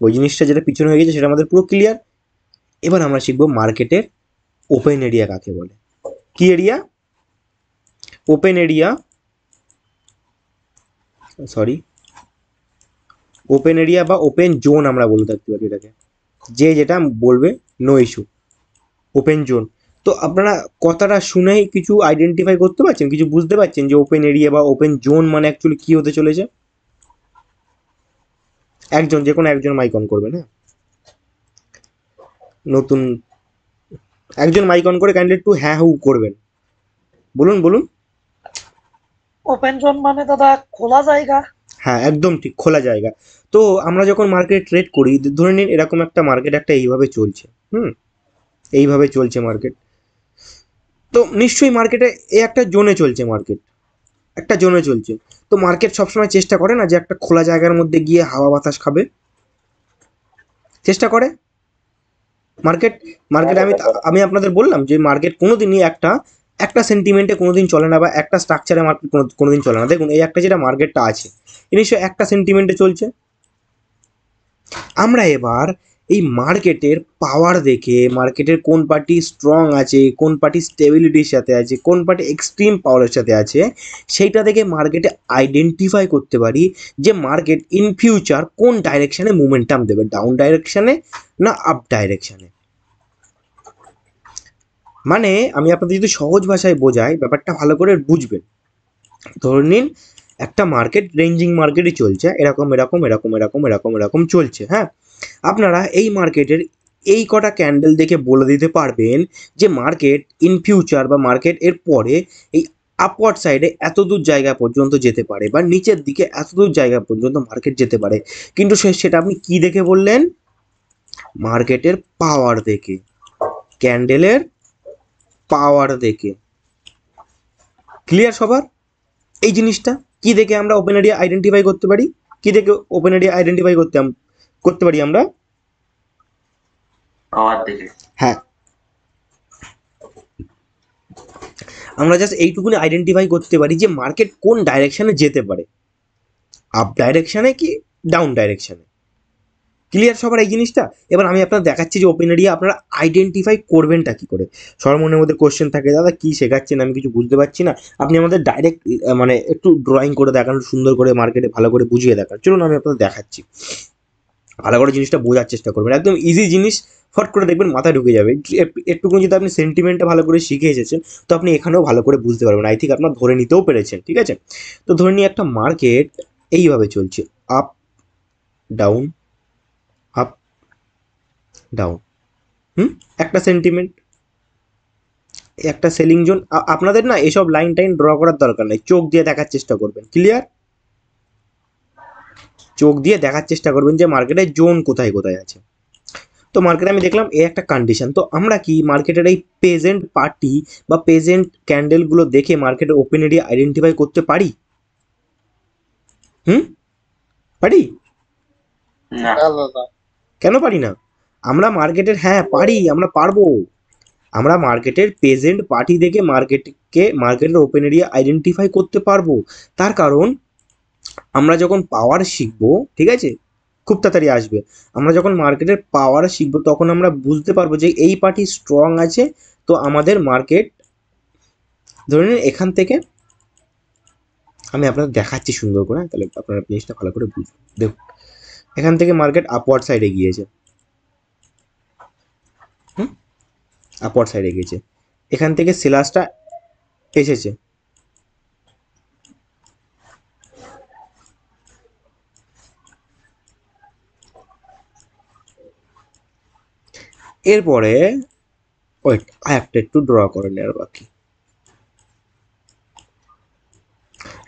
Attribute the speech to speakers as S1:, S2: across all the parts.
S1: ওই জিনিসটা যেটা পিছনে হয়ে গেছে সেটা আমাদের পুরো ক্লিয়ার। এবার আমরা শিখবো মার্কেটের ওপেন এরিয়া কাকে বলে। কি area? Open area, sorry open area বা ওপেন জোন আমরা বলে থাকতে পারি এটাকে, যে যেটা বলবে নো ইস্যু। Open zone. তো আপনারা কথাটা শুনেই কিছু আইডেন্টিফাই করতে পারছেন, কিছু বুঝতে পারছেন যে ওপেন এরিয়া বা ওপেন জোন মানে অ্যাকচুয়ালি কি হতে চলেছে? একজন, যে কোনো একজন মাইক অন করবেন, হ্যাঁ, নতুন একজন মাইক অন করে কাইন্ডলি একটু হ্যাঁ হু করবেন, বলুন বলুন।
S2: ওপেন জোন মানে দাদা খোলা জায়গা।
S1: হ্যাঁ একদম ঠিক, খোলা জায়গা। তো আমরা যখন মার্কেট ট্রেড করি, ধরে নিন এরকম একটা মার্কেট একটা এইভাবে চলছে, এইভাবে চলছে মার্কেট। তো নিশ্চয়ই মার্কেটে এই একটা জোনে চলছে মার্কেট, একটা জোনে চলছে। তো মার্কেট সবসময় চেষ্টা করে না যে একটা খোলা জায়গার মধ্যে গিয়ে হাওয়া বাতাস খাবে? চেষ্টা করে মার্কেট। মার্কেট আমি আমি আপনাদের বললাম যে মার্কেট কোনোদিনই একটা একটা সেন্টিমেন্টে কোনোদিন চলে না, বা একটা স্ট্রাকচারে মার্কেট কোনোদিন চলে না। দেখুন এই একটা যেটা মার্কেটটা আছে, এ নিশ্চয়ই একটা সেন্টিমেন্টে চলছে। আমরা এবার এই মার্কেটের পাওয়ার দেখে, মার্কেটের কোন পার্টি স্ট্রং আছে, কোন পার্টি স্টেবিলিটির সাথে আছে, কোন পার্টি এক্সট্রিম পাওয়ারের সাথে আছে, সেইটা দেখে মার্কেটে আইডেন্টিফাই করতে পারি যে মার্কেট ইন ফিউচার কোন ডাইরেকশানে মোমেন্টাম দেবে, ডাউন ডাইরেকশানে না আপ ডাইরেকশানে। মানে আমি আপনাদের যদি সহজ ভাষায় বোঝাই, ব্যাপারটা ভালো করে বুঝবেন। ধরে নিন একটা মার্কেট রেঞ্জিং মার্কেটই চলছে, এরকম এরকম এরকম এরকম এরকম এরকম চলছে, হ্যাঁ। আপনারা এই মার্কেটের এই কটা ক্যান্ডেল দেখে বলে দিতে পারবেন যে মার্কেট ইন ফিউচার বা মার্কেট এর পরে এই আপওয়ার্ড সাইডে এত দূর জায়গা পর্যন্ত যেতে পারে, বা নিচের দিকে এত দূর জায়গা পর্যন্ত মার্কেট যেতে পারে। কিন্তু সেটা আপনি কি দেখে বললেন? মার্কেটের পাওয়ার দেখে, ক্যান্ডেলের পাওয়ার দেখে। ক্লিয়ার সবার? এই জিনিসটা কি দেখে আমরা ওপেন এরিয়া আইডেন্টিফাই করতে পারি? কি দেখে ওপেন এরিয়া আইডেন্টিফাই করতে পারি আমরা?
S3: পাওয়ার দেখে।
S1: হ্যাঁ, আমরা জাস্ট এইটুকুনি আইডেন্টিফাই করতে পারি যে মার্কেট কোন ডাইরেকশনে যেতে পারে, আপ ডাইরেকশনে কি ডাউন ডাইরেকশনে। ক্লিয়ার সবার এই জিনিসটা? এবার আমি আপনার দেখাচ্ছি যে ওপেন এরিয়া আপনারা আইডেন্টিফাই করবেনটা কি করে। সবার মনের মধ্যে কোশ্চেন থাকে, দাদা কি শেখাচ্ছেন, আমি কিছু বুঝতে পারছি না, আপনি আমাদের ডাইরেক্ট মানে একটু ড্রয়িং করে দেখান, সুন্দর করে মার্কেটে ভালো করে বুঝিয়ে দেখান। চলুন আমি আপনাদের দেখাচ্ছি, ভালো করে জিনিসটা বোঝার চেষ্টা করবেন। একদম ইজি জিনিস, ফট করে দেখবেন মাথায় ঢুকে যাবে। একটুকুনি যদি আপনি সেন্টিমেন্টটা ভালো করে শিখে এসেছেন, তো আপনি এখানেও ভালো করে বুঝতে পারবেন। আই থিঙ্ক আপনার ধরে নিতেও পেরেছেন, ঠিক আছে। তো ধরে নিয়ে একটা মার্কেট এইভাবে চলছে, আপ ডাউন আপ ডাউন, একটা সেন্টিমেন্ট, একটা সেলিং জোন। আপনাদের না এসব লাইন টাইন ড্র করার দরকার নেই, চোখ দিয়ে দেখার চেষ্টা করবেন। ক্লিয়ার? চোখ দিয়ে দেখার চেষ্টা করবেন যে মার্কেটের জোন কোথায় কোথায় আছে। তো মার্কেটে আমি দেখলাম এই একটা কন্ডিশন। তো আমরা কি মার্কেটের এই প্রেজেন্ট পার্টি বা প্রেজেন্ট ক্যান্ডেলগুলো দেখে মার্কেটের ওপেন এরিয়া আইডেন্টিফাই করতে পারি? হুম, পারি?
S3: না।
S1: কেন পারি না? আমরা মার্কেটের, হ্যাঁ পারি, আমরা পারবো। আমরা মার্কেটের প্রেজেন্ট পার্টি দেখে মার্কেটের ওপেন এরিয়া আইডেন্টিফাই করতে পারবো। তার কারণ আমরা যখন পাওয়ার শিখবো, ঠিক আছে, খুব তাড়াতাড়ি আসবে, আমরা যখন মার্কেটের পাওয়ার শিখবো তখন আমরা বুঝতে পারবো যে এই পার্টি স্ট্রং আছে। তো আমাদের মার্কেট, ধরে নিন এখান থেকে আমি আপনাদের দেখাচ্ছি সুন্দর করে, তাহলে আপনারা জিনিসটা ভালো করে বুঝবেন। দেখুন এখান থেকে মার্কেট আপওয়ার্ড সাইডে গিয়েছে, আপওয়ার্ড সাইডে গিয়েছে, এখান থেকে সেলার্সটা এসেছে, এরপরে ওয়েট একটা একটু ড্র করে নেওয়ার বাকি।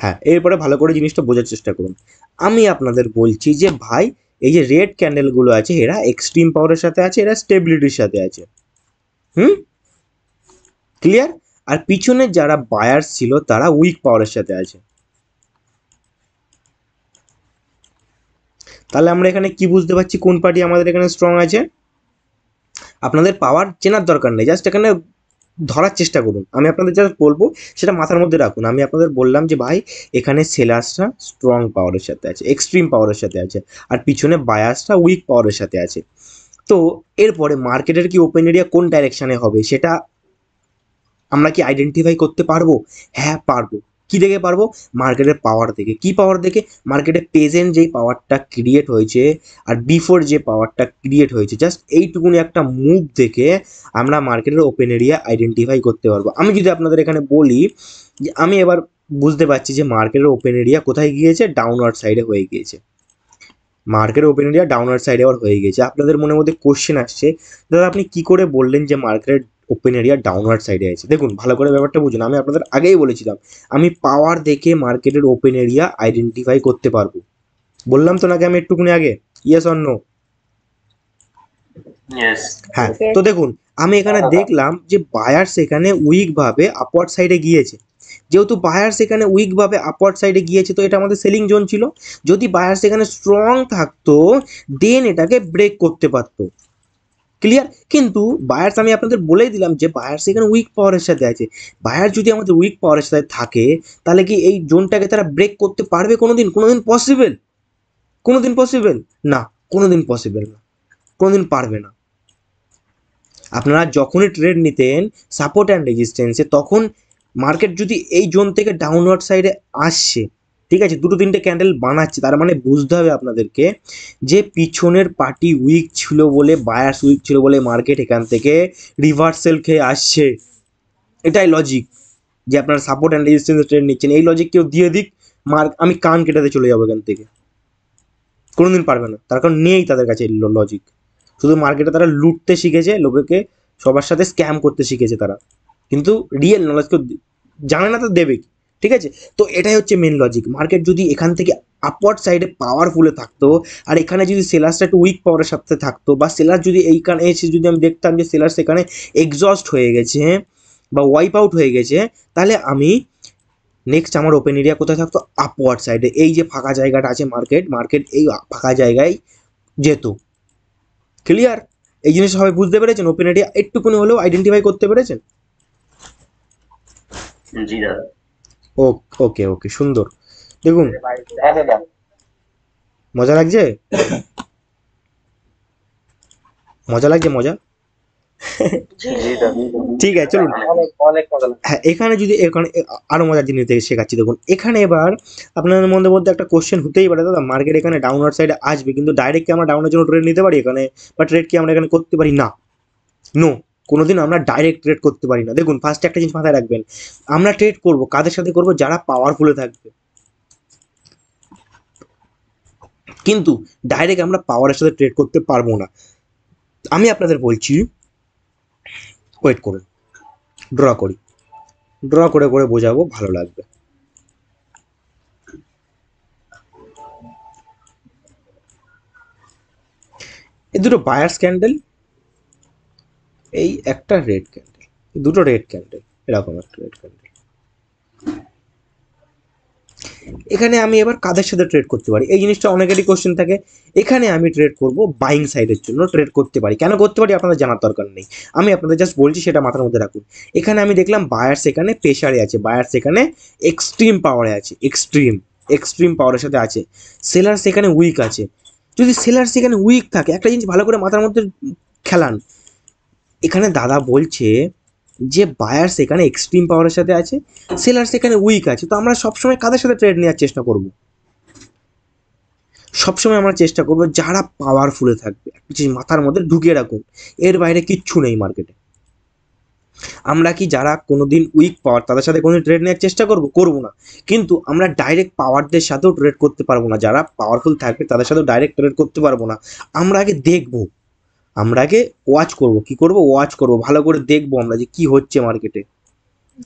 S1: হ্যাঁ, এরপরে ভালো করে জিনিসটা বোঝার চেষ্টা করুন। আমি আপনাদের বলছি যে ভাই এই যে রেড ক্যান্ডেলগুলো আছে এরা এক্সট্রিম পাওয়ারের সাথে আছে, এরা স্টেবিলিটির সাথে আছে। হুম, ক্লিয়ার? আর পিছনে যারা বায়ার্স ছিল তারা উইক পাওয়ারের সাথে আছে। তাহলে আমরা এখানে কি বুঝতে পারছি কোন পার্টি আমাদের এখানে স্ট্রং আছে? আপনাদের পাওয়ার চেনার দরকার নেই, জাস্ট এখানে ধরার চেষ্টা করুন। আমি আপনাদের যা বলবো সেটা মাথার মধ্যে রাখুন। আমি আপনাদের বললাম যে ভাই এখানে সেলার্সরা স্ট্রং পাওয়ারের সাথে আছে, এক্সট্রিম পাওয়ারের সাথে আছে, আর পিছনে বায়াসরা উইক পাওয়ারের সাথে আছে। তো এরপরে মার্কেটের কি ওপেন এরিয়া কোন ডাইরেকশনে হবে সেটা আমরা কি আইডেন্টিফাই করতে পারবো? হ্যাঁ পারবো। কি দেখে পারবো? মার্কেটের পাওয়ার দেখে। কি পাওয়ার দেখে? মার্কেটে প্রেজেন্ট যেই পাওয়ারটা ক্রিয়েট হয়েছে আর বিফোর যে পাওয়ারটা ক্রিয়েট হয়েছে, জাস্ট এইটুকুনি একটা মুভ দেখে আমরা মার্কেটের ওপেন এরিয়া আইডেন্টিফাই করতে পারবো। আমি যদি আপনাদের এখানে বলি যে আমি এবার বুঝতে পারছি যে মার্কেটের ওপেন এরিয়া কোথায় গিয়েছে, ডাউনওয়ার্ড সাইডে হয়ে গিয়েছে। মার্কেটের ওপেন এরিয়া ডাউনওয়ার্ড সাইডে আবার হয়ে গেছে। আপনাদের মনের মধ্যে কোশ্চেন আসছে, দাদা আপনি কি করে বললেন যে মার্কেটের ওপেন এরিয়া ডাউনওয়ার্ড সাইডে আছে? দেখুন ভালো করে ব্যাপারটা বুঝুন। আমি আপনাদের আগেই বলেছিলাম আমি পাওয়ার দেখে মার্কেটের ওপেন এরিয়া আইডেন্টিফাই করতে পারবো। বললাম তো নাকি আমি একটুকুনি আগে? Yes or no?
S3: Yes.
S1: হ্যাঁ, তো দেখুন আমি এখানে দেখলাম যে বায়ার্স এখানে উইক ভাবে আপওয়ার্ড সাইডে গিয়েছে। যেহেতু বায়ার্স এখানে উইক ভাবে আপওয়ার্ড সাইডে গিয়েছে তো এটা আমাদের সেলিং জোন ছিল। যদি বায়ার্স এখানে স্ট্রং থাকতো দেন এটাকে ব্রেক করতে পারতো। ক্লিয়ার? কিন্তু বায়ার্স আমি আপনাদের বলেই দিলাম যে বায়ার্স এখানে উইক পাওয়ারের সাথে আছে। বায়ার যদি আমাদের উইক পাওয়ারের সাথে থাকে তাহলে কি এই জোনটাকে তারা ব্রেক করতে পারবে কোনোদিন? কোনোদিন পসিবল? কোনোদিন পসিবল না, কোনোদিন পসিবল না, কোনোদিন পারবে না। আপনারা যখনই ট্রেড নিতেন সাপোর্ট অ্যান্ড রেজিস্ট্যান্সে, তখন মার্কেট যদি এই জোন থেকে ডাউনওয়ার্ড সাইডে আসছে, ঠিক আছে, দুটো তিনটে ক্যান্ডেল বানাচ্ছে, তার মানে বুঝতে হবে আপনাদেরকে যে পিছনের পার্টি উইক ছিল বলে, বায়ার্স উইক ছিল বলে মার্কেট এখান থেকে রিভার্সাল খেয়ে আসছে। এটাই লজিক যে আপনারা সাপোর্ট অ্যান্ড রেজিস্ট্যান্সে ট্রেড নিচ্ছেন। এই লজিক কেউ দিয়ে দিক, আমি কান কেটাতে চলে যাবো এখান থেকে। কোনোদিন পারবে না, তার কারণ নেই তাদের কাছে লজিক। শুধু মার্কেটে তারা লুটতে শিখেছে, লোকেকে সবার সাথে স্ক্যাম করতে শিখেছে তারা, কিন্তু রিয়েল নলেজ কেউ জানে না তো দেবে কি? ঠিক আছে, তো এটাই হচ্ছে মেন লজিক। মার্কেট যদি এখান থেকে আপওয়ার্ড সাইডে পাওয়ারফুলে থাকতো আর এখানে যদি সেলার্সটা একটু উইক পাওয়ারের সাথে থাকতো, বা সেলার যদি এইখানে এসে যদি আমি দেখতাম যে সেলার্স এখানে এক্সস্ট হয়ে গেছে বা ওয়াইপ আউট হয়ে গেছে, তাহলে আমি নেক্সট আমার ওপেন এরিয়া কোথায় থাকতো? আপওয়ার্ড সাইডে। এই যে ফাঁকা জায়গাটা আছে মার্কেট এই ফাঁকা জায়গায় যেত। ক্লিয়ার? এই জিনিস সবাই বুঝতে পেরেছেন? ওপেন এরিয়া একটুকুনি হলেও আইডেন্টিফাই করতে পেরেছেন?
S3: জি দাদা।
S1: ওকে ওকে, সুন্দর। দেখুন
S3: হ্যাঁ দাদা।
S1: মজা লাগছে? মজা লাগছে? মজা?
S3: জি দাদা।
S1: ঠিক আছে চলুন।
S3: অনেক মজা লাগছে।
S1: হ্যাঁ, এখানে যদি এখানে আরো মজার জিনিস থেকে শেখাচ্ছি। দেখুন এখানে এবার আপনাদের মধ্যে একটা কোশ্চেন হতেই পারে, দাদা মার্কেট এখানে ডাউনওয়ার্ড সাইডে আসবে কিন্তু ডাইরেক্ট কি আমরা ডাউনের জন্য ট্রেড নিতে পারি এখানে, বা ট্রেড কি আমরা এখানে করতে পারি? না, নো, কোনোদিন আমরা ডাইরেক্ট ট্রেড করতে পারি না। দেখুন ফার্স্টে একটা জিনিস মাথায় রাখবেন, আমরা ট্রেড করব কাদের সাথে করব? যারা পাওয়ারফুলে থাকবে। কিন্তু ডাইরেক্ট আমরা পাওয়ারের সাথে ট্রেড করতে পারবো না। আমি আপনাদের বলছি ওয়েট করুন, ড্র করি, ড্র করে করে বোঝাবো, ভালো লাগবে। এই দুটো বায়ার্স ক্যান্ডেল, এই একটা রেড ক্যান্ডেল, দুটো রেড ক্যান্ডেল, এরকম একটা রেড ক্যান্ডেল। এখানে আমি এবার কাদের সাথে ট্রেড করতে পারি? এই জিনিসটা অনেকেরই কোশ্চেন থাকে। এখানে আমি ট্রেড করব বাইং সাইডের জন্য ট্রেড করতে পারি। কেন করতে পারি আপনাদের জানার দরকার নেই, আমি আপনাদের জাস্ট বলছি, সেটা মাথার মধ্যে রাখুন। এখানে আমি দেখলাম বায়ার্স এখানে প্রেশারে আছে, বায়ার্স এখানে এক্সট্রিম পাওয়ারে আছে, এক্সট্রিম পাওয়ারের সাথে আছে। সেলার্স এখানে উইক আছে। যদি সেলার্স এখানে উইক থাকে, একটা জিনিস ভালো করে মাথার মধ্যে খেলান, এখানে দাদা বলছে যে বায়ার্স এখানে এক্সট্রিম পাওয়ারের সাথে আছে, সেলার্স এখানে উইক আছে, তো আমরা সবসময় কাদের সাথে ট্রেড নেওয়ার চেষ্টা করব? সবসময় আমরা চেষ্টা করবো যারা পাওয়ারফুলে থাকবে। একটা জিনিস মাথার মধ্যে ঢুকিয়ে রাখুন, এর বাইরে কিচ্ছু নেই মার্কেটে। আমরা কি যারা কোনোদিন উইক পাওয়ার তাদের সাথে কোনোদিন ট্রেড নেওয়ার চেষ্টা করব? করবো না। কিন্তু আমরা ডাইরেক্ট পাওয়ারদের সাথেও ট্রেড করতে পারবো না, যারা পাওয়ারফুল থাকবে তাদের সাথেও ডাইরেক্ট ট্রেড করতে পারবো না। আমরা আগে দেখবো, আমরা আগে ওয়াচ করব। কি করব? ওয়াচ করব, ভালো করে দেখবো আমরা যে কি হচ্ছে মার্কেটে।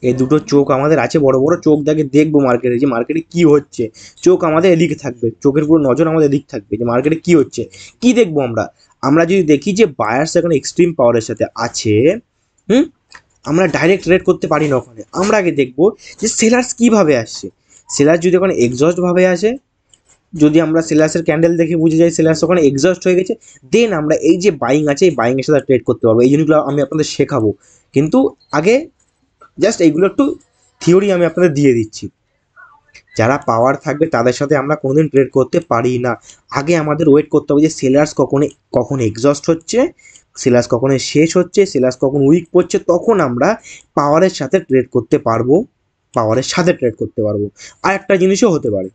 S1: এই দুটো চোখ আমাদের আছে, বড় বড় চোখ দেখে দেখবো মার্কেটে, যে মার্কেটে কি হচ্ছে। চোখ আমাদের এদিকে থাকবে, চোখের পুরো নজর আমাদের এদিক থাকবে যে মার্কেটে কি হচ্ছে। কি দেখবো আমরা? আমরা যদি দেখি যে বায়ার্স এখানে এক্সট্রিম পাওয়ারের সাথে আছে, আমরা ডাইরেক্ট ট্রেড করতে পারি না ওখানে। আমরা আগে দেখবো যে সেলার্স কিভাবে আসছে। সেলার যদি ওখানে এক্সস্ট ভাবে আসে যদি আমরা সেলার্সের ক্যান্ডেল দেখে বুঝে যাই সেলার্স ওখানে এক্সস্ট হয়ে গেছে, দেন আমরা এই যে বাইং আছে এই বাইং এর সাথে ট্রেড করতে পারবো। এই জিনিসগুলো আমি আপনাদের শেখাবো, কিন্তু আগে জাস্ট এইগুলো একটু থিওরি আমি আপনাদের দিয়ে দিচ্ছি। যারা পাওয়ার থাকবে তাদের সাথে আমরা কোনোদিন ট্রেড করতে পারি না। আগে আমাদের ওয়েট করতে হবে যে সেলার্স কখন এক্সস্ট হচ্ছে, সেলার্স কখন শেষ হচ্ছে, সেলার্স কখন উইক পড়ছে, তখন আমরা পাওয়ারের সাথে ট্রেড করতে পারবো, পাওয়ারের সাথে ট্রেড করতে পারবো। আর একটা জিনিসও হতে পারে,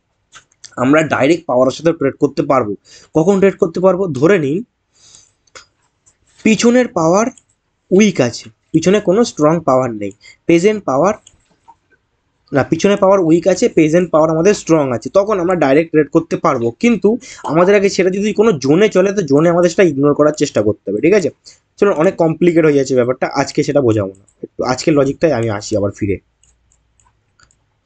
S1: আমরা ডাইরেক্ট পাওয়ারের সাথে ট্রেড করতে পারবো। কখন ট্রেড করতে পারবো? ধরে নিন পিছনের পাওয়ার উইক আছে, পিছনে কোনো স্ট্রং পাওয়ার নেই, প্রেজেন্ট পাওয়ার না, পিছনে পাওয়ার উইক আছে, প্রেজেন্ট পাওয়ার আমাদের স্ট্রং আছে, তখন আমরা ডাইরেক্ট ট্রেড করতে পারবো। কিন্তু আমাদের আগে সেটা যদি কোনো জোনে চলে তো জোনে আমাদের সেটা ইগনোর করার চেষ্টা করতে হবে, ঠিক আছে? চলুন, অনেক কমপ্লিকেট হয়ে যাচ্ছে ব্যাপারটা, আজকে সেটা বোঝাবো না, একটু আজকের লজিকটাই আমি আসি আবার ফিরে।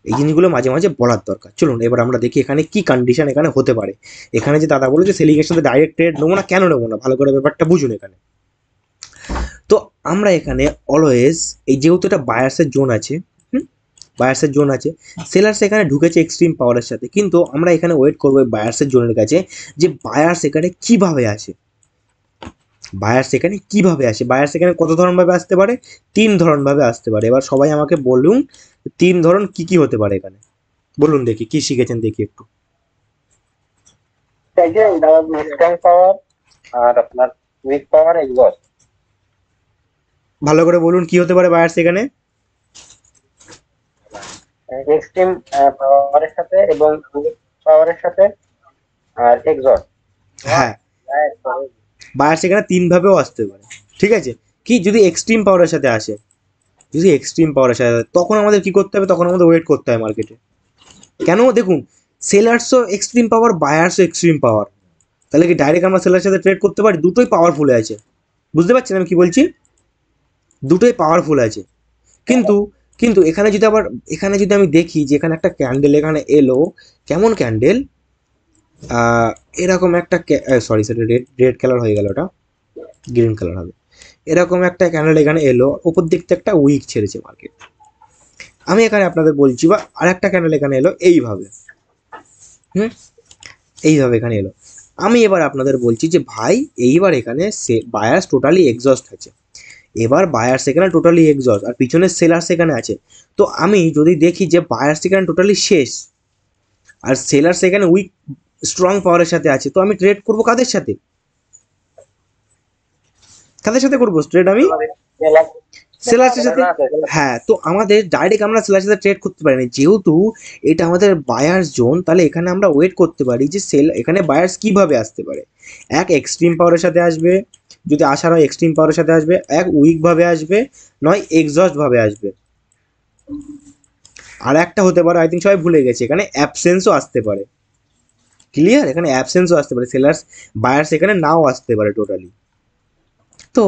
S1: এই জিনিসগুলো মাঝে মাঝে বলার দরকার। চলুন এবার আমরা দেখি এখানে কি কন্ডিশন এখানে হতে পারে। এখানে যে দাদা বলে যে সেলিংয়ের সাথে ডাইরেক্ট ট্রেড নেবো না, কেন নেবো না, ভালো করে ব্যাপারটা বুঝুন এখানে। তো আমরা এখানে অলওয়েজ এই যেহেতু এটা বায়ার্সের জোন আছে, বায়ার্সের জোন আছে, সেলার্স এখানে ঢুকেছে এক্সট্রিম পাওয়ারের সাথে, কিন্তু আমরা এখানে ওয়েট করবো বায়ার্সের জোনের কাছে যে বায়ার্স এখানে কিভাবে আসে, বায়ার্স এখানে কিভাবে আসে, বায়ার্স এখানে কত ধরনভাবে আসতে পারে? 3 ধরনভাবে আসতে পারে। এবার সবাই আমাকে বলুন 3 ধরন কি কি হতে পারে এখানে, বলুন দেখি কি শিখেছেন দেখি একটু।
S3: এই যে স্ট্রং পাওয়ার আর আপনার উইক পাওয়ার এক্সস্ট।
S1: ভালো করে বলুন কি হতে পারে বায়ার্স এখানে।
S3: এক্সট্রিম পাওয়ারের সাথে এবং উইক পাওয়ারের সাথে আর এক্সস্ট।
S1: হ্যাঁ, বায়ার্স এখানে 3 ভাবেও আসতে পারে, ঠিক আছে? কি যদি এক্সট্রিম পাওয়ারের সাথে আসে, যদি এক্সট্রিম পাওয়ারের সাথে আসে, তখন আমাদের কি করতে হবে? তখন আমাদের ওয়েট করতে হয় মার্কেটে। কেন? দেখুন, সেলার্সও এক্সট্রিম পাওয়ার, বায়ার্সও এক্সট্রিম পাওয়ার, তাহলে কি ডাইরেক্ট আমরা সেলারের সাথে ট্রেড করতে পারি? দুটোই পাওয়ারফুল আছে, বুঝতে পারছেন আমি কি বলছি? দুটোই পাওয়ারফুল আছে। কিন্তু কিন্তু এখানে যদি আবার, এখানে যদি আমি দেখি যে এখানে একটা ক্যান্ডেল এখানে এলো, কেমন ক্যান্ডেল, এরকম একটা, sorry sorry, red red colour হয়ে গেল, ওটা গ্রিন কালার হবে। এরকম একটা ক্যান্ডেল এখানে এলো, উপর দিক থেকে একটা উইক ছেড়েছে মার্কেট। আমি এখানে আপনাদের বলছি, বা আরেকটা ক্যান্ডেল এখানে এলো এইভাবে, এইভাবে এখানে এলো। আমি এবার আপনাদের বলছি যে ভাই এইবার এখানে বায়ার্স টোটালি এক্সস্ট আছে, এবার বায়ার্স এখানে টোটালি এক্সস্ট আর পিছনে সেলার্স এখানে আছে। তো আমি যদি দেখি যে বায়ার্স এখানে টোটালি শেষ আর সেলার্স এখানে উইক স্ট্রং পাওয়ারের সাথে আছে, তো আমি ট্রেড করব কাদের সাথে? কাদের সাথে করবো ট্রেড আমি? সেলার্সের সাথে। হ্যাঁ, তো আমাদের ডাইরেক্ট আমরা সেলার্সের সাথে ট্রেড করতে পারি না, যেহেতু এটা আমাদের বায়ার্স জোন, তাহলে এখানে আমরা ওয়েট করতে পারি যে এখানে বায়ার্স কিভাবে আসতে পারে। এক এক্সট্রিম পাওয়ারের সাথে আসবে, যদি আসার হয় এক্সট্রিম পাওয়ারের সাথে আসবে, এক উইক ভাবে আসবে, নয় এক্সস্ট ভাবে আসবে। আর একটা হতে পারে, আই থিঙ্ক সবাই ভুলে গেছে, এখানে অ্যাবসেন্সও আসতে পারে। ক্লিয়ার? এখানে অ্যাবসেন্সও আসতে পারে, সেলার্স বায়ার্স এখানে নাও আসতে পারে টোটালি। তো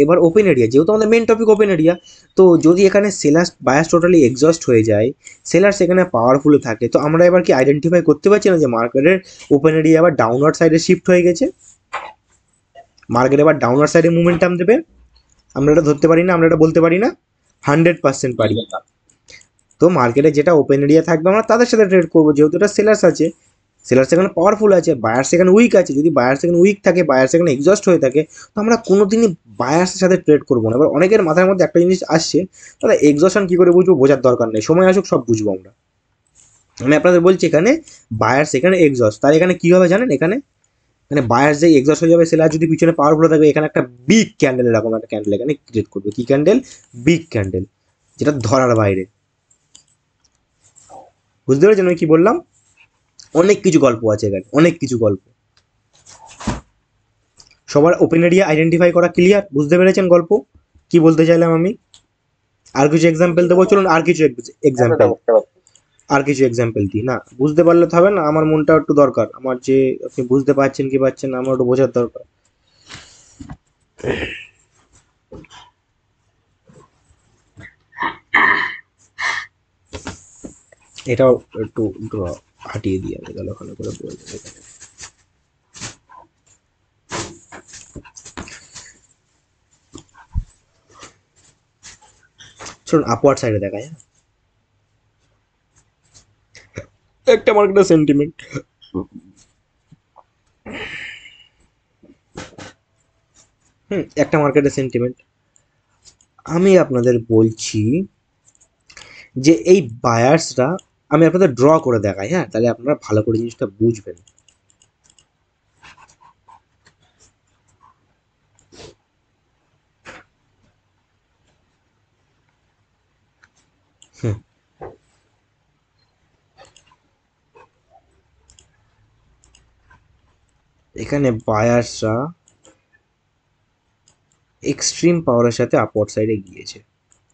S1: এবার ওপেন এরিয়া, যেহেতু আমাদের মেন টপিক ওপেন এরিয়া, তো যদি এখানে সেলার্স বায়াস টোটালি এক্সস্ট হয়ে যায়, সেলার্স এখানে পাওয়ারফুল থাকে, তো আমরা এবার কি আইডেন্টিফাই করতে পারছি না যে মার্কেটের ওপেন এরিয়া আবার ডাউনওয়ার্ড সাইডে শিফট হয়ে গেছে, মার্কেট এবার ডাউনওয়ার্ড সাইডে মুভমেন্টাম দেবে? আমরা এটা ধরতে পারি না, আমরা এটা বলতে পারি না? 100% পারি। তো মার্কেটে যেটা ওপেন এরিয়া থাকবে আমরা তাদের সাথে ট্রেড করবো, যেহেতু এটা সেলার্স আছে, সেলার্স এখানে পাওয়ারফুল আছে, বায়ার্স এখানে উইক আছে। যদি বায়ার্স এখানে উইক থাকে, বায়ার্স এখানে এক্সস্ট হয়ে থাকে, তো আমরা কোনোদিনই বায়ার্সের সাথে ট্রেড করবো না। এবার অনেকের মাথার মধ্যে একটা জিনিস আসছে, তাহলে এক্সস্টন কী করে বুঝবো? বোঝার দরকার নেই, সময় আসুক সব বুঝবো আমরা। আমি আপনাদের বলছি এখানে বায়ার্স এখানে এক্সস্ট, তার এখানে কী হবে জানেন? এখানে এখানে বায়ার্স যে এক্সস্ট হয়ে যাবে, সেলার যদি পিছনে পাওয়ারফুল থাকবে, এখানে একটা বিগ ক্যান্ডেল, এরকম একটা ক্যান্ডেল এখানে ক্রিয়েট করবে। কী ক্যান্ডেল? বিগ ক্যান্ডেল, যেটা ধরার বাইরে। বুঝতে পেরেছেন আমি কি বললাম? অনেক কিছু গল্প আছে এখানে, অনেক কিছু গল্প। সবার ওপেন এরিয়া আইডেন্টিফাই করা ক্লিয়ার? বুঝতে পেরেছেন গল্প কি বলতে চাইলাম আমি? আর কিছু এক্সাম্পল দেবো, চলুন আর কিছু এক্সাম্পল, আর কিছু এক্সাম্পল দিই। না বুঝতে পারলে তো হবে না, আমার মনটা একটু দরকার, আমার যে আপনি বুঝতে পারছেন কি পারছেন না, আমার একটু বোঝার দরকার। এটাও একটু হাঁটিয়ে দিয়ে আমি তাহলে ভালো করে বলবো। এখানে চলুন আপওয়ার্ড সাইডে দেখায়। একটা মার্কেটের সেন্টিমেন্ট। একটা মার্কেটের সেন্টিমেন্ট। আমি আপনাদের বলছি যে এই বায়ার্সরা, আমি আপনাদের ড্র করে দেখাই, হ্যাঁ, তাহলে আপনারা ভালো করে জিনিসটা বুঝবেন। হুম, এখানে বায়ার্সরা এক্সট্রিম পাওয়ারের সাথে আপওয়ার্ড সাইডে গিয়েছে।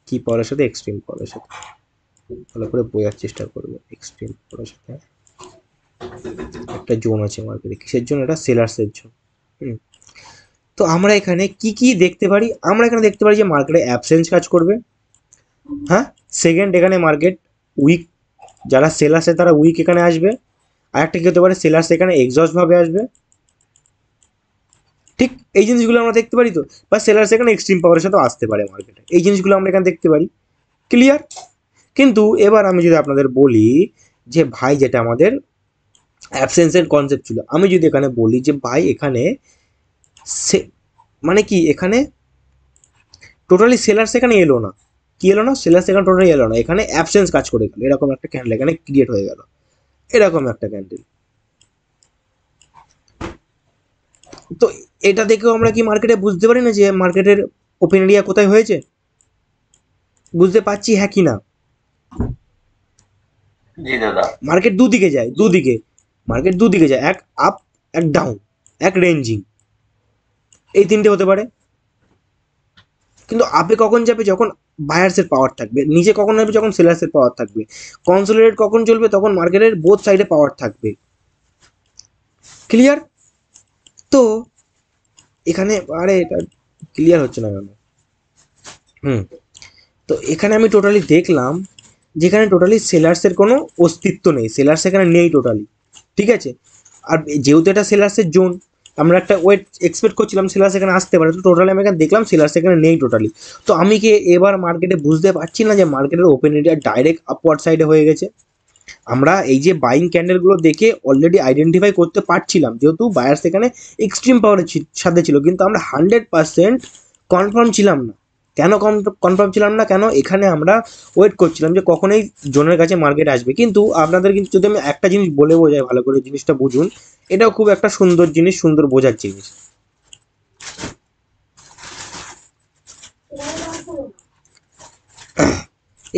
S1: কি পাওয়ারের সাথে? এক্সট্রিম পাওয়ারের সাথে। ভালো করে বোঝার চেষ্টা করবে। এক্সট্রিম পাওয়ারের সাথে একটা জোন আছে মার্কেটে। কিসের জন্য? এটা সেলার্সের জন্য। হুম, তো আমরা এখানে কি কি দেখতে পারি? আমরা এখানে দেখতে পারি যে মার্কেটে অ্যাবসেন্স কাজ করবে। হ্যাঁ, সেকেন্ড, এখানে মার্কেট উইক, যারা সেলার্সে তারা উইক এখানে আসবে। আর একটা কি হতে পারে? সেলার্স এখানে এক্সস্ট ভাবে আসবে। ঠিক এই জিনিসগুলো আমরা দেখতে পারি তো, বা সেলার্স এখানে এক্সট্রিম পাওয়ারের সাথে আসতে পারে মার্কেটে, এই জিনিসগুলো আমরা এখানে দেখতে পারি। ক্লিয়ার? কিন্তু এবার আমি যদি আপনাদের বলি যে ভাই, যেটা আমাদের অ্যাবসেন্সের কনসেপ্ট ছিল, আমি যদি এখানে বলি যে ভাই এখানে মানে কি, এখানে টোটালি সেলার্স এখানে এলো না। কি এলো না? সেলার্স এখানে টোটালি এলো না, এখানে অ্যাবসেন্স কাজ করে গেল, এরকম একটা ক্যান্ডেল এখানে ক্রিয়েট হয়ে গেল, এরকম একটা ক্যান্ডেল। তো এটা দেখেও আমরা কি মার্কেটে বুঝতে পারি না যে মার্কেটের ওপেন এরিয়া কোথায় হয়েছে? বুঝতে পারছি হ্যাঁ কি না?
S3: জি দাদা।
S1: মার্কেট দুদিকে যায়, দুদিকে মার্কেট দুদিকে যায়, এক আপ, এক ডাউন, এক রেঞ্জিং, এই তিনটে হতে পারে। কিন্তু আপে কখন যাবে? যখন বায়ার্সের পাওয়ার থাকবে। নিচে কখন যাবে? যখন সেলার্সের পাওয়ার থাকবে। কনসোলিডেট কখন চলবে? তখন মার্কেটের বোথ সাইডে পাওয়ার থাকবে। ক্লিয়ার? তো এখানে, আরে এটা ক্লিয়ার হচ্ছে না কেন? হুম, তো এখানে আমি টোটালি দেখলাম যেখানে টোটালি সেলার্সের কোনো অস্তিত্ব নেই, সেলার্স এখানে নেই টোটালি। ঠিক আছে? আর যেহেতু এটা সেলার্সের জোন, আমরা একটা ওয়েট এক্সপেক্ট করছিলাম সেলার্স এখানে আসতে পারে, তো টোটালি আমি এখানে দেখলাম সেলার্স এখানে নেই টোটালি। তো আমি কি এবার মার্কেটে বুঝতে পারছি না যে মার্কেটের ওপেন এরিয়া ডাইরেক্ট আপওয়ার্ড সাইডে হয়ে গেছে? আমরা এই যে বাইং ক্যান্ডেলগুলো দেখে অলরেডি আইডেন্টিফাই করতে পারছিলাম, যেহেতু বায়ার্স এখানে এক্সট্রিম পাওয়ারের সাথে ছিল, কিন্তু আমরা 100% কনফার্ম ছিলাম না। কেন কনফার্ম ছিলাম না? কেন? এখানে আমরা ওয়েট করছিলাম যে কখন এই জোনের কাছে মার্কেট আসবে। কিন্তু আপনাদের কিন্তু যদি আমি একটা জিনিস বলে বোঝাই, ভালো করে জিনিসটা বুঝুন, এটাও খুব একটা সুন্দর জিনিস, সুন্দর বোঝার জিনিস।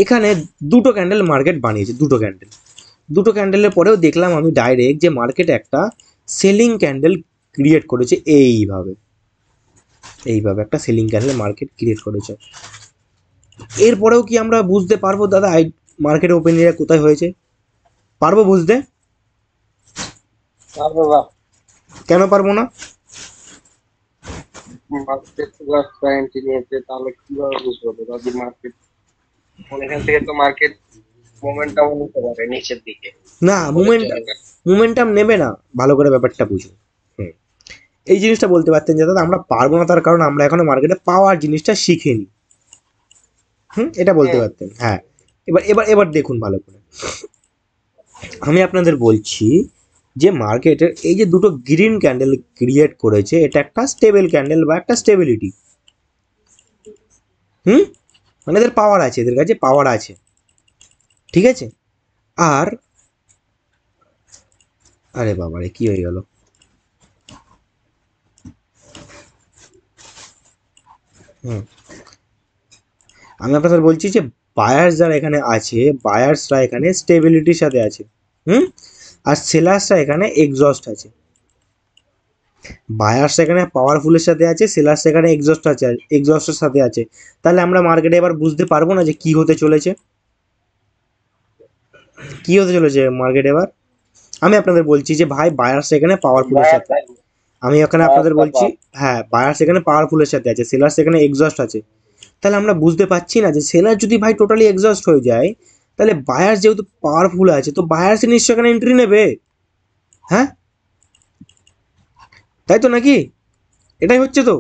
S1: এখানে দুটো ক্যান্ডেল মার্কেট বানিয়েছে, দুটো ক্যান্ডেলের পরেও দেখলাম আমি ডাইরেক্ট যে মার্কেট একটা সেলিং ক্যান্ডেল ক্রিয়েট করেছে। এইভাবে একটা সেলিং ক্যান্ডেল মার্কেট ক্রিয়েট করেছে। এরপরেও কি আমরা বুঝতে পারবো দাদা মার্কেট ওপেন এরিয়া কোথায় হয়েছে? পারবো বুঝতে? কেন পারবো না?
S3: মার্কেট প্লাস এন্ট্রি নিয়েছে, তাহলে কিভাবে বুঝবো যদি মার্কেট এখান থেকে তো মার্কেট মোমেন্টাম নিতে পারে নিচের দিকে।
S1: না, মোমেন্টাম নেবে না। ভালো করে ব্যাপারটা বুঝুন। হুম, এই জিনিসটা বলতে পারতেন যে দাদা আমরা পারবো না, তার কারণ আমরা এখনো মার্কেটে পাওয়ার জিনিসটা শিখিনি। এটা বলতে পারতেন। হ্যাঁ, এবার এবার এবার দেখুন ভালো করে। আমি আপনাদের বলছি যে মার্কেটের এই যে দুটো গ্রিন ক্যান্ডেল ক্রিয়েট করেছে, এটা একটা স্টেবল ক্যান্ডেল বা একটা স্টেবিলিটি। মানে এদের পাওয়ার আছে, এদের কাছে পাওয়ার আছে। ঠিক আছে? আর আরে বাবারে, কি হয়ে গেল? হুম, আমি আপনাদের বলছি যে বায়ার্স যারা এখানে আছে, বায়ার্সরা এখানে স্টেবিলিটির সাথে আছে। হুম, আর সেলার্সরা এখানে এক্সস্ট আছে। বায়ার্স এখানে পাওয়ারফুলের সাথে আছে, সেলার্স এখানে এক্সস্টের সাথে আছে। তাহলে আমরা মার্কেটে এবার বুঝতে পারবো না যে কি হতে চলেছে? কি হতে চলেছে মার্কেট এবার? আমি আপনাদের বলছি যে ভাই বায়ার্স এখানে পাওয়ারফুলের সাথে, আমি এখানে আপনাদের বলছি, হ্যাঁ, বায়ার্স এখানে পাওয়ারফুলের সাথে আছে, সেলার্স এখানে এক্সস্ট আছে। তাহলে আমরা বুঝতে পারছি না যে সেলার যদি ভাই টোটালি এক্সস্ট হয়ে যায়, তাহলে বায়ার্স যেহেতু পাওয়ারফুল আছে, তো বায়ার্স নিশ্চয়ই এখানে এন্ট্রি নেবে। হ্যাঁ, তাই তো নাকি? এটাই হচ্ছে তো।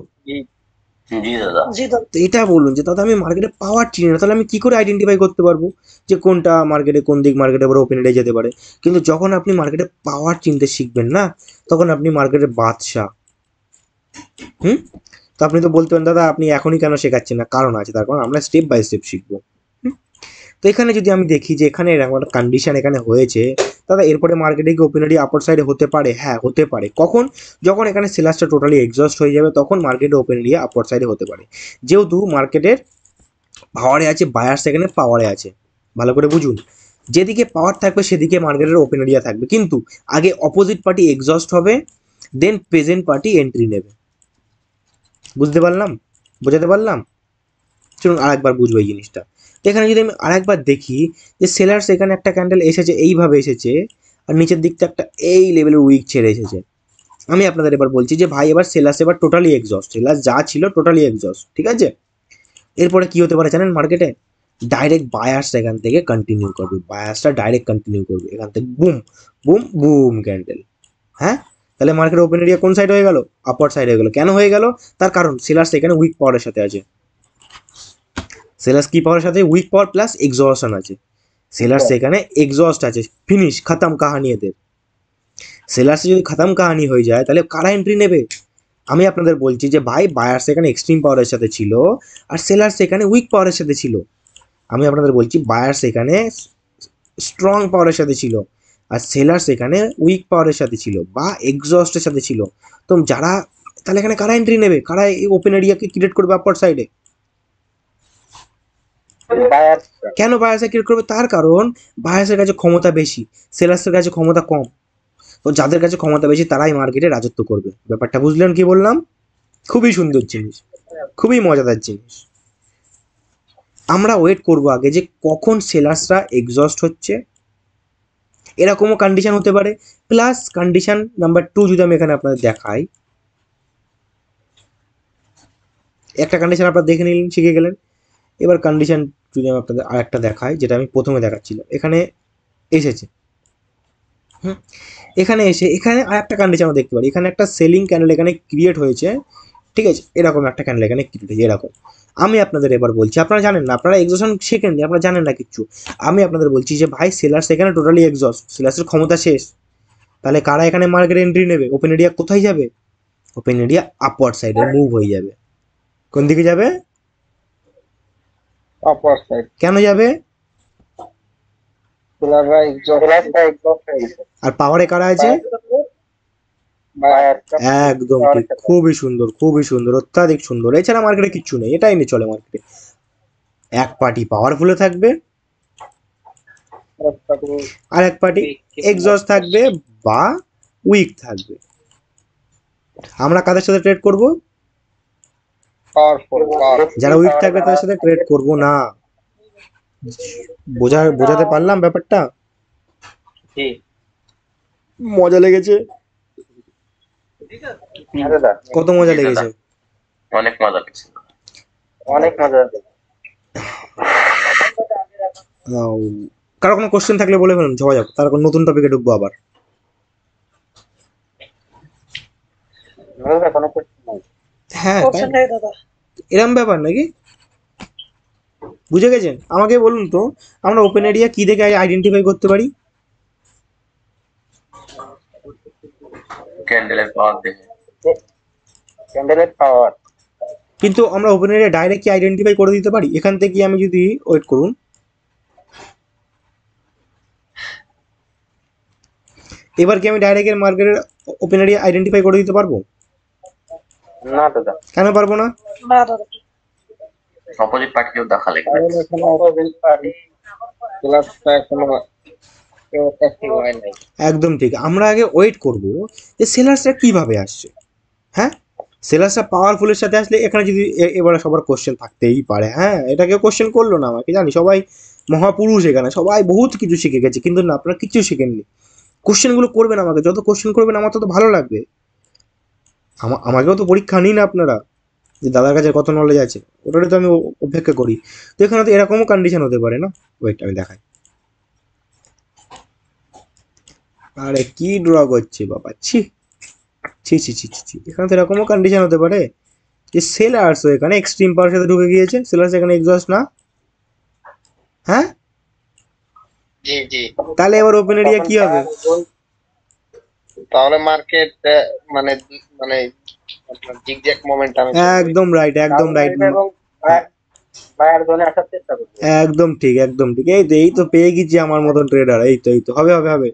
S3: জি দাদা।
S2: জি দাদা।
S1: তো এটা বলুন যে দাদা আমি মার্কেটে পাওয়ার চিনি না, তাহলে আমি কি করে আইডেন্টিফাই করতে পারবো যে কোনটা মার্কেটে কোন দিক মার্কেটে বড় ওপেন এরিয়া যেতে পারে? কিন্তু যখন আপনি মার্কেটে পাওয়ার চিনতে শিখবেন না, তখন আপনি মার্কেটের বাদশা। হুম। তো আপনি তো বলতে পারেন দাদা আপনি এখনই কেন শেখাচ্ছেন না, কারণ আছে, তার কারণ আমরা স্টেপ বাই স্টেপ শিখবো। হুম? তো এখানে যদি আমি দেখি যে এখানে এরকম একটা কন্ডিশন এখানে হয়েছে, দাদা এরপরে মার্কেটে কি ওপেন এরিয়া আপার সাইডে হতে পারে? হ্যাঁ হতে পারে। কখন? যখন এখানে সেলার্সটা টোটালি এক্সস্ট হয়ে যাবে, তখন মার্কেটে ওপেন এরিয়া আপার সাইডে হতে পারে। যেহেতু মার্কেটের পাওয়ারে আছে, বায়ার সেখানে পাওয়ারে আছে। ভালো করে বুঝুন, যেদিকে পাওয়ার থাকবে সেদিকে মার্কেটের ওপেন এরিয়া থাকবে, কিন্তু আগে অপোজিট পার্টি এক্সস্ট হবে, দেন প্রেজেন্ট পার্টি এন্ট্রি নেবে। বুঝতে পারলাম? বোঝাতে পারলাম? চলুন আরেকবার বুঝবো এই জিনিসটা। তো এখানে যদি আমি আরেকবার দেখি যে সেলার্স এখানে একটা ক্যান্ডেল এসেছে, এইভাবে এসেছে, আর নিচের দিকটা একটা এই লেভেলের উইক ছেড়ে এসেছে। আমি আপনাদের এবার বলছি যে ভাই এবার সেলার্স এবার টোটালি এক্সস্ট, সেলার্স যা ছিল টোটালি এক্সস্ট, ঠিক আছে? এরপরে কি হতে পারে জানেন মার্কেটে? ডাইরেক্ট বায়ার্স এখান থেকে কন্টিনিউ করবে, বায়ার্সটা ডাইরেক্ট কন্টিনিউ করবে এখান থেকে, বুম বুম বুম ক্যান্ডেল। হ্যাঁ, তাহলে মার্কেট ওপেন এরিয়া কোন সাইড হয়ে গেল? আপার সাইড হয়ে গেল। কেন হয়ে গেল? তার কারণ সেলার্স এখানে উইক পাওয়ারের সাথে আছে। সেলার্স কি পাওয়ারের সাথে? উইক পাওয়ার প্লাস এক্সস্টন আছে। সেলার্স এখানে এক্সস্ট আছে, ফিনিশ, খতম কাহানি এদের। সেলার্সে যদি খতম কাহানি হয়ে যায়, তাহলে কারা এন্ট্রি নেবে? আমি আপনাদের বলছি যে ভাই বায়ার্স এখানে এক্সট্রিম পাওয়ারের সাথে ছিল, আর সেলার্স এখানে উইক পাওয়ারের সাথে ছিল। আমি আপনাদের বলছি বায়ার্স এখানে স্ট্রং পাওয়ারের সাথে ছিল, আর সেলার্স এখানে উইক পাওয়ারের সাথে ছিল বা এক্সস্টের সাথে ছিল। তো যারা, তাহলে এখানে কারা এন্ট্রি নেবে, কারা এই ওপেন এরিয়াকে ক্রিয়েট করবে আপার সাইডে? কেন বায়ার্সে ক্রিয়েট করবে? তার কারণ বায়ার্সের কাছে ক্ষমতা বেশি, সেলার্সের কাছে ক্ষমতা কম। তো যাদের কাছে ক্ষমতা বেশি তারাই মার্কেটে রাজত্ব করবে। ব্যাপারটা বুঝলেন কি বললাম? খুবই সুন্দর জিনিস, খুবই মজাদার জিনিস। আমরা ওয়েট করব আগে যে কখন সেলার্সরা এক্সস্ট হচ্ছে, এরকমও কন্ডিশন হতে পারে। প্লাস কন্ডিশন নাম্বার 2 যদি আমি এখানে আপনাদের দেখাই, একটা কন্ডিশন আপনারা দেখে নিলেন, শিখে গেলেন। এবার কন্ডিশন যদি আমি আপনাদের আরেকটা দেখাই, যেটা আমি প্রথমে দেখাচ্ছিলাম, এখানে এসেছে। হুম, এখানে এসে এখানে আরেকটা কন্ডিশন আমরা দেখতে পারি, এখানে একটা সেলিং ক্যান্ডেল এখানে ক্রিয়েট হয়েছে, ঠিক আছে? এরকম একটা ক্যান্ডেল এখানে ক্রিয়েট হয়েছে এরকম। আমি আপনাদের এবার বলছি, আপনারা জানেন না, আপনারা এক্সস্টন শেখেননি, আপনারা জানেন না কিচ্ছু। আমি আপনাদের বলছি যে ভাই সেলার্স এখানে টোটালি এক্সস্ট, সেলার্সের ক্ষমতা শেষ। তাহলে কারা এখানে মার্কেট এন্ট্রি নেবে? ওপেন এরিয়া কোথায় যাবে? ওপেন এরিয়া আপওয়ার্ড সাইডে মুভ হয়ে যাবে। কোন দিকে যাবে?
S3: আপার সাইড।
S1: কেন যাবে?
S3: সেলাররা এক্সস্ট।
S1: আর পাওয়ারে কারা আছে? একদম ঠিক, খুবই সুন্দর, খুবই সুন্দর, অত্যাধিক সুন্দর। এছাড়া মার্কেটে কিচ্ছু নেই, এটাই নিয়ে চলে মার্কেটে। এক পার্টি পাওয়ারফুলে থাকবে, আর এক পার্টি এক্সস্ট থাকবে বা উইক থাকবে। আমরা কাদের সাথে ট্রেড করব?
S3: পাওয়ারফুল।
S1: যারা উইক থাকবে তাদের সাথে ট্রেড করব না। বোঝাতে পারলাম ব্যাপারটা?
S3: জি।
S1: মজা লেগেছে? কত মজা লেগেছে?
S3: অনেক মজা লাগছে, অনেক মজা।
S1: আহ, কারো কোনো কোশ্চেন থাকলে বলে ফেলুন, যাওয়া যাক, তারপর নতুন টপিকে ঢুকবো আবার।
S3: কোনো কোশ্চেন নাই।
S1: হ্যাঁ তাই,
S2: কোশ্চেন নেই দাদা।
S1: এরম ব্যাপার নাকি? বুঝে গেছেন? আমাকে বলুন তো, আমরা ওপেন এরিয়া কি দেখে আইডেন্টিফাই করতে পারি?
S3: ক্যান্ডেলের পাওয়ার দেখে। ক্যান্ডেলের পাওয়ার।
S1: কিন্তু আমরা ওপেন এরিয়া ডাইরেক্ট কি আইডেন্টিফাই করে দিতে পারি? এখান থেকে আমি যদি, ওয়েট করুন, এবার কি আমি ডাইরেক্ট এর মার্কেটের ওপেন এরিয়া আইডেন্টিফাই করে দিতে পারবো?
S3: না দাদা।
S1: কেন পারবো না?
S2: না দাদা।
S3: অপোজিট পার্টিকেও দেখা লাগবে। অপোজিট পার্টি ক্লাসটা এখনো অ্যাক্টিভ হয় নাই।
S1: একদম ঠিক, আমরা আগে ওয়েট করব যে সেলার্সরা কিভাবে আসছে। হ্যাঁ, সেলার্সরা পাওয়ারফুলের সাথে আসলে এখানে যদি এবারে সবার কোশ্চেন থাকতেই পারে। হ্যাঁ, এটা কেউ কোশ্চেন করলো না আমাকে, জানি সবাই মহাপুরুষ, এখানে সবাই বহুত কিছু শিখে গেছে, কিন্তু না, আপনারা কিছু শিখেননি। কোশ্চেনগুলো করবেন আমাকে, যত কোশ্চেন করবেন আমার তত ভালো লাগবে। আমাকেও তো পরীক্ষা নিন আপনারা, যে দাদার কাছে কত নলেজ আছে, ওটারই তো আমি অপেক্ষা করি। তো এখানে তো এরকমও কন্ডিশন হতে পারে না? ওয়েট আমি দেখাই। আরে কি ড্র করছে বাবা, ছি ছি ছি ছি ছি ছি, এখানে তো এরকমও কন্ডিশন হতে পারে যে সেলার্সও এখানে এক্সট্রিম পাওয়ার সাথে ঢুকে গিয়েছে, সেলার্স এখানে এক্সস্ট না, হ্যাঁ?
S3: জি জি।
S1: তাহলে এবার ওপেন এরিয়া
S3: তখন
S1: কি হবে?
S3: তাহলে মার্কেট মানে মানে আপনার জিগজ্যাগ মোমেন্টামে চলবে,
S1: একদম রাইট, একদম রাইট,
S3: এবং বায়ার জোনে আসার চেষ্টা করবে।
S1: একদম ঠিক, একদম ঠিক। এই তো পেয়ে গেছি আমার মতন ট্রেডার। এই তো হবে হবে হবে।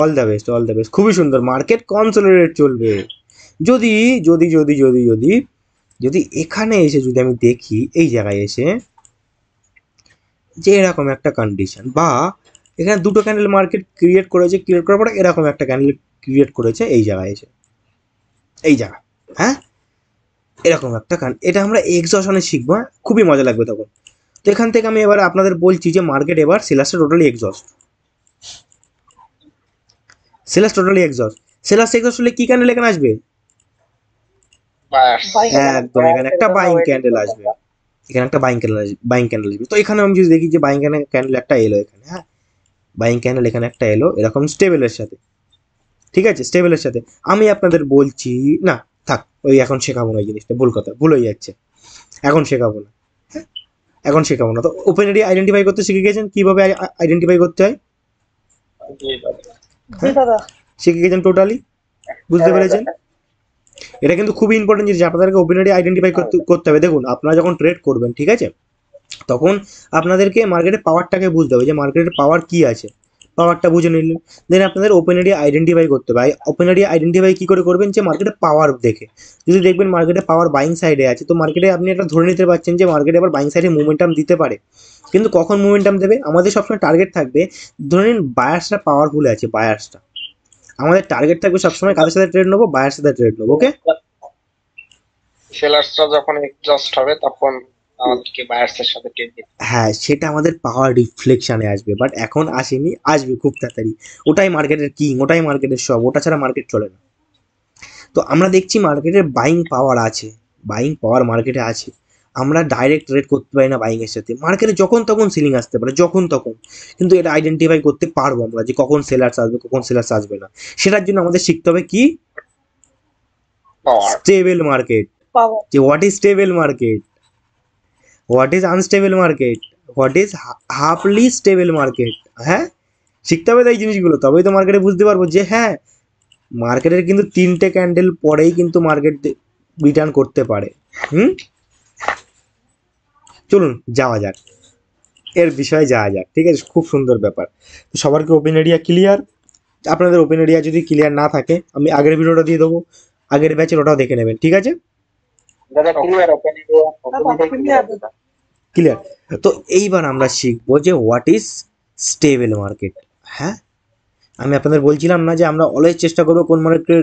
S1: All the best, all the best. খুবই সুন্দর, মার্কেট কনসোলিডেট চলবে। যদি যদি যদি যদি যদি যদি এখানে এসে যদি আমি দেখি এই জায়গায় এসে যে এরকম একটা কন্ডিশন, বা এখানে দুটো ক্যান্ডেল মার্কেট ক্রিয়েট করেছে, ক্রিয়েট করার পরে এরকম একটা ক্যান্ডেল ক্রিয়েট করেছে এই জায়গায় এসে, এই জায়গা, হ্যাঁ, এরকম একটা এটা আমরা এক্সশনে শিখবো, হ্যাঁ? খুবই মজা লাগবে তখন। তো এখান থেকে আমি এবার আপনাদের বলছি যে মার্কেট এবার সেলার্সটা totally exhaust, sellers totally exhaust. Sellers exhaust হলে কি ক্যান্ডেল এখানে আসবে?
S3: বায়ার্স।
S1: একদম, এখানে একটা বাইং ক্যান্ডেল আসবে, এখানে একটা বাইং ক্যান্ডেল আসবে, বাইং ক্যান্ডেল আসবে। তো এখানে আমি যদি দেখি যে বাইং ক্যান্ডেল একটা এলো এখানে, হ্যাঁ, বাইং ক্যান্ডেল এখানে একটা এলো এরকম স্টেবলের সাথে, ঠিক আছে, স্টেবলের সাথে। আমি আপনাদের বলছি না, থাক, ওই এখন শেখাবো না, এই জিনিসটা ভুল কথা, ভুল হয়ে যাচ্ছে, এখন শেখাবো না, হ্যাঁ? এখন শেখাবো না। তো ওপেন এরিয়া আইডেন্টিফাই করতে শিখে গেছেন, কিভাবে আইডেন্টিফাই করতে হয়,
S3: জি দাদা।
S2: জি দাদা।
S1: শিখে গেছেন টোটালি, বুঝতে পেরেছেন? এটা কিন্তু খুবই ইম্পর্টেন্ট জিনিস, আপনাদেরকে ওপেন এরিয়া আইডেন্টিফাই করতে হবে। দেখুন, আপনারা যখন ট্রেড করবেন, ঠিক আছে, তখন আপনাদেরকে মার্কেটের পাওয়ারটাকে বুঝতে হবে যে মার্কেটের পাওয়ার কি আছে, পাওয়ারটা বুঝে নিলেন। দেন আপনাদের ওপেন এরিয়া আইডেন্টিফাই করতে হবে। ওপেন এরিয়া আইডেন্টিফাই কি করে করবেন? যে মার্কেটের পাওয়ার দেখে, যদি দেখবেন মার্কেটে পাওয়ার বাইং সাইডে আছে, তো মার্কেটে আপনি এটা ধরে নিতে পারছেন যে মার্কেটে আবার বাইং সাইডে মুভমেন্টাম দিতে পারে। কিন্তু কখন মুভমেন্টাম দেবে? আমাদের সবসময় টার্গেট থাকবে, ধরে নিন বায়ার্সটা পাওয়ারফুল আছে, বায়ার্সটা আমাদের টার্গেট থাকবে সবসময় কাদের সাথে ট্রেড নেবো, বায়ার সাথে ট্রেড নেবো, ওকে?
S3: সেলার্সটা যখন এক্সস্ট হবে তখন আমাদেরকে বায়ার্সের সাথে ট্রেড দিতে হবে।
S1: হ্যাঁ, সেটা আমাদের পাওয়ার রিফ্লেকশনে আসবে, বাট এখন আসেনি, আসবে খুব তাড়াতাড়ি। ওটাই মার্কেটের কিং, ওটাই মার্কেটের সব, ওটা ছাড়া মার্কেট চলে না। তো আমরা দেখছি মার্কেটের বাইং পাওয়ার আছে, বাইং পাওয়ার মার্কেটে আছে। আমরা ডাইরেক্ট ট্রেড করতে পারি না বাইং এর সাথে, মার্কেটে যখন তখন সিলিং আসতে পারে, যখন তখন। কিন্তু এটা আইডেন্টিফাই করতে পারবো আমরা যে কখন সেলার্স আসবে, কখন সেলার্স আসবে না। সেটার জন্য আমাদের শিখতে হবে কি?
S3: পাওয়ার।
S1: Stable market.
S2: পাওয়ার।
S1: যে what is stable market, what is unstable market, what is halfly stable market, হ্যাঁ, শিখতে হবে তো এই জিনিসগুলো, তবেই তো মার্কেটে বুঝতে পারবো যে হ্যাঁ, মার্কেটের কিন্তু 3টে ক্যান্ডেল পরেই কিন্তু মার্কেট রিটার্ন করতে পারে। হুম, চলুন যাওয়া যাক, এর বিষয়ে যাওয়া যাক, ঠিক আছে? খুব সুন্দর ব্যাপার। তো সবার কি ওপেন এরিয়া ক্লিয়ার? আপনাদের ওপেন এরিয়া যদি ক্লিয়ার না থাকে, আমি আগের ভিডিওটা দিয়ে দেবো, আগের ব্যাচের ওটাও দেখে নেবেন, ঠিক আছে?
S3: দাদা ক্লিয়ার ওপেন
S2: দাদা ক্লিয়ার দাদা।
S1: ক্লিয়ার। তো এইবার আমরা শিখবো যে হোয়াট ইজ স্টেবল মার্কেট। হ্যাঁ, আমি আপনাদের বলছিলাম না যে আমরা অলওয়েজ চেষ্টা করবো কোন মার্কেটে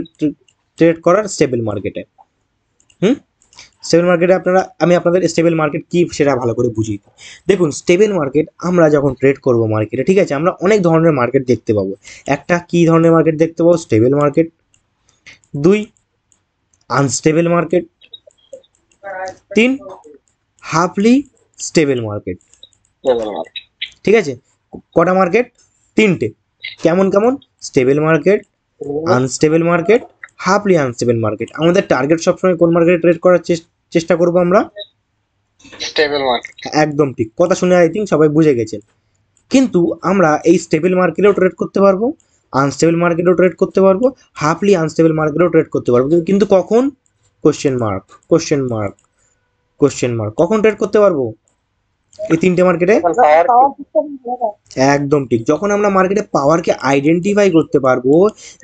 S1: ট্রেড করার? স্টেবল মার্কেটে। হুম, স্টেবল মার্কেটে আমি আপনাদের স্টেবল মার্কেট কি সেটা ভালো করে বুঝিয়ে দিই। দেখুন, স্টেবল মার্কেট আমরা যখন ট্রেড করব মার্কেটে, ঠিক আছে, আমরা অনেক ধরনের মার্কেট দেখতে পাবো। একটা কি ধরনের মার্কেট দেখতে পাবো? Stable market. 2, unstable market. 3, halfly stable market. ঠিক আছে, কটা মার্কেট? 3টে। কেমন কেমন? Stable market, unstable market, halfly unstable market. আমাদের টার্গেট সবসময় কোন মার্কেটে ট্রেড করার চেষ্টা করবো আমরা?
S3: Stable market.
S1: একদম ঠিক কথা, শুনে আই থিঙ্ক সবাই বুঝে গেছেন। কিন্তু আমরা এই স্টেবল মার্কেটেও ট্রেড করতে পারবো, আনস্টেবল মার্কেটেও ট্রেড করতে পারবো, হাফলি আনস্টেবল মার্কেটেও ট্রেড করতে পারবো। কিন্তু কখন? Question mark, question mark, question mark. কখন ট্রেড করতে পারবো এই 3টে মার্কেটে? একদম ঠিক, যখন আমরা মার্কেটে পাওয়ারকে আইডেন্টিফাই করতে পারবো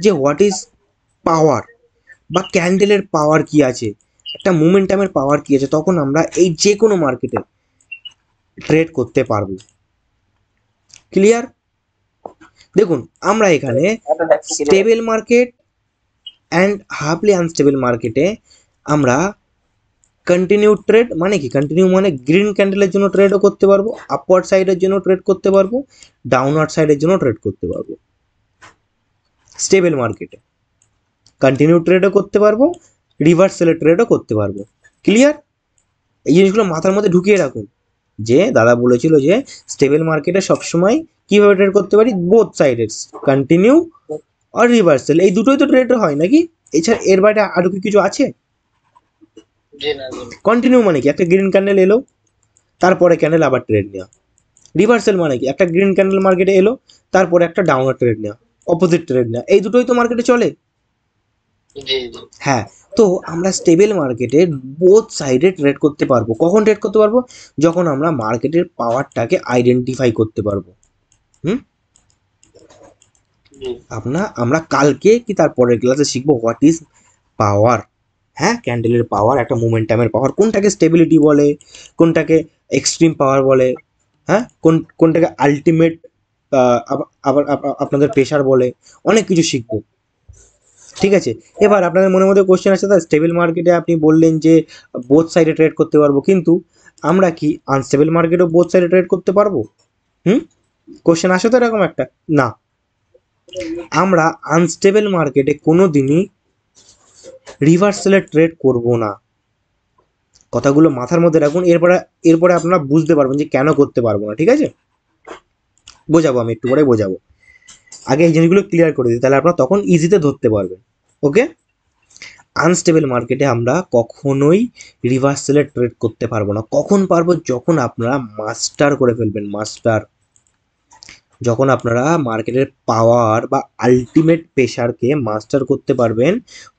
S1: যে হোয়াট ইজ পাওয়ার, বা ক্যান্ডেলের পাওয়ার কি আছে, একটা মোমেন্টামের পাওয়ার কি আছে, তখন আমরা এই যে কোনো মার্কেটে ট্রেড করতে পারবো। ক্লিয়ার? দেখুন, আমরা এখানে স্টেবল মার্কেট অ্যান্ড হাফলি আনস্টেবল মার্কেটে আমরা কন্টিনিউ ট্রেড, মানে কি কন্টিনিউ মানে গ্রিন ক্যান্ডেলের জন্য ট্রেডও করতে পারবো, আপওয়ার্ড সাইডের জন্য ট্রেড করতে পারবো, ডাউনওয়ার্ড সাইডের জন্য ট্রেড করতে পারবো। স্টেবল মার্কেটে কন্টিনিউ ট্রেডও করতে পারবো, রিভার্সালের ট্রেডও করতে পারবো। ক্লিয়ার? এই জিনিসগুলো মাথার মধ্যে ঢুকিয়ে রাখুন যে দাদা বলেছিল যে স্টেবল মার্কেটে সবসময় কীভাবে ট্রেড করতে পারি? বোথ সাইডের, কন্টিনিউ আর রিভার্সাল, এই দুটোই তো ট্রেড হয় নাকি? এছাড়া এর বাইরে আরও কি কিছু আছে?
S3: জি না জি না।
S1: কন্টিনিউ মানে কি একটা গ্রিন ক্যান্ডেল এলো, তারপরে ক্যান্ডেল আবার ট্রেড নেওয়া। রিভার্সাল মানে কি একটা গ্রিন ক্যান্ডেল মার্কেটে এলো, তারপরে একটা ডাউনার ট্রেড নেওয়া, অপোজিট ট্রেড নেওয়া, এই দুটোই তো মার্কেটে চলে।
S3: জি জি।
S1: হ্যাঁ, তো আমরা স্টেবল মার্কেটে বোথ সাইডে ট্রেড করতে পারবো। কখন ট্রেড করতে পারবো? যখন আমরা মার্কেটের পাওয়ারটাকে আইডেন্টিফাই করতে পারবো। হুম,
S3: জি
S1: আমরা কালকে কি তার পরের ক্লাসে শিখবো হোয়াট ইজ পাওয়ার। হ্যাঁ, ক্যান্ডেলের পাওয়ার, একটা মোমেন্টামের পাওয়ার, কোনটাকে স্টেবিলিটি বলে, কোনটাকে এক্সট্রিম পাওয়ার বলে, হ্যাঁ, কোনটাকে আলটিমেট আবার আপনাদের প্রেশার বলে, অনেক কিছু শিখবো। ঠিক আছে, এবার আপনাদের মনের মধ্যে কোশ্চেন আছে, স্যার স্টেবল মার্কেটে আপনি বললেন যে বোথ সাইডে ট্রেড করতে পারবো, কিন্তু আমরা কি আনস্টেবল মার্কেটেও বোথ সাইডে ট্রেড করতে পারবো? হুম, কোশ্চেন আসে তো এরকম একটা। না, আমরা আনস্টেবল মার্কেটে কোনো দিনই রিভার্সালে ট্রেড করব না। কথাগুলো মাথার মধ্যে রাখুন, এরপরে এরপরে আপনারা বুঝতে পারবেন যে কেন করতে পারবো না। ঠিক আছে, বোঝাবো, আমি একটু পরে বোঝাবো। আগে এই জিনিসগুলো ক্লিয়ার করে দিই, তাহলে আপনারা তখন ইজিতে ধরতে পারবেন। ওকে, আনস্টেবল মার্কেটে আমরা কখনোই রিভার্সালে ট্রেড করতে পারবো না। কখন পারবো? যখন আপনারা মাস্টার করে ফেলবেন, মাস্টার। যখন আপনারা মার্কেটের পাওয়ার বা আলটিমেট প্রেশারকে মাস্টার করতে পারবেন,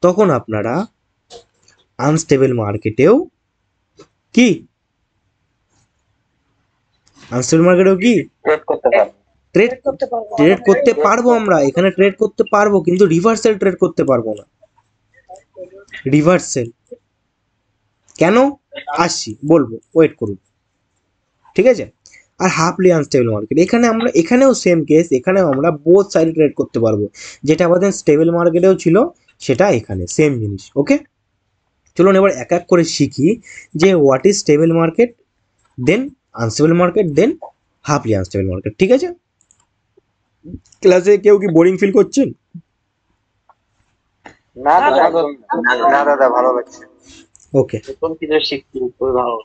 S1: তখন আপনারা আনস্টেবল মার্কেটেও কি আনস্টেবল মার্কেটেও কি
S3: ট্রেড করতে পারবো।
S1: ট্রেড
S2: ট্রেড করতে পারবো।
S1: ট্রেড করতে পারবো। আমরা এখানে ট্রেড করতে পারবো, কিন্তু রিভার্সাল ট্রেড করতে পারবো না। রিভার্সাল কেন আসছি বলবো, ওয়েট করুন। ঠিক আছে, আর হাফলি আনস্টেবল মার্কেট, এখানেও সেম কেস, এখানেও আমরা বোথ সাইডে ট্রেড করতে পারবো। যেটা আমাদের স্টেবল মার্কেটেও ছিল, সেটা এখানে সেম জিনিস। ওকে, চলুন এবার এক এক করে শিখি যে what is stable market, then unstable market, then halfly unstable market. ঠিক আছে, ক্লাসে কেউ কি বোরিং ফিল করছেন?
S3: না দাদা একদম না। না দাদা ভালো লাগছে,
S1: ওকে,
S3: নতুন কিছু শিখছি, খুবই ভালো।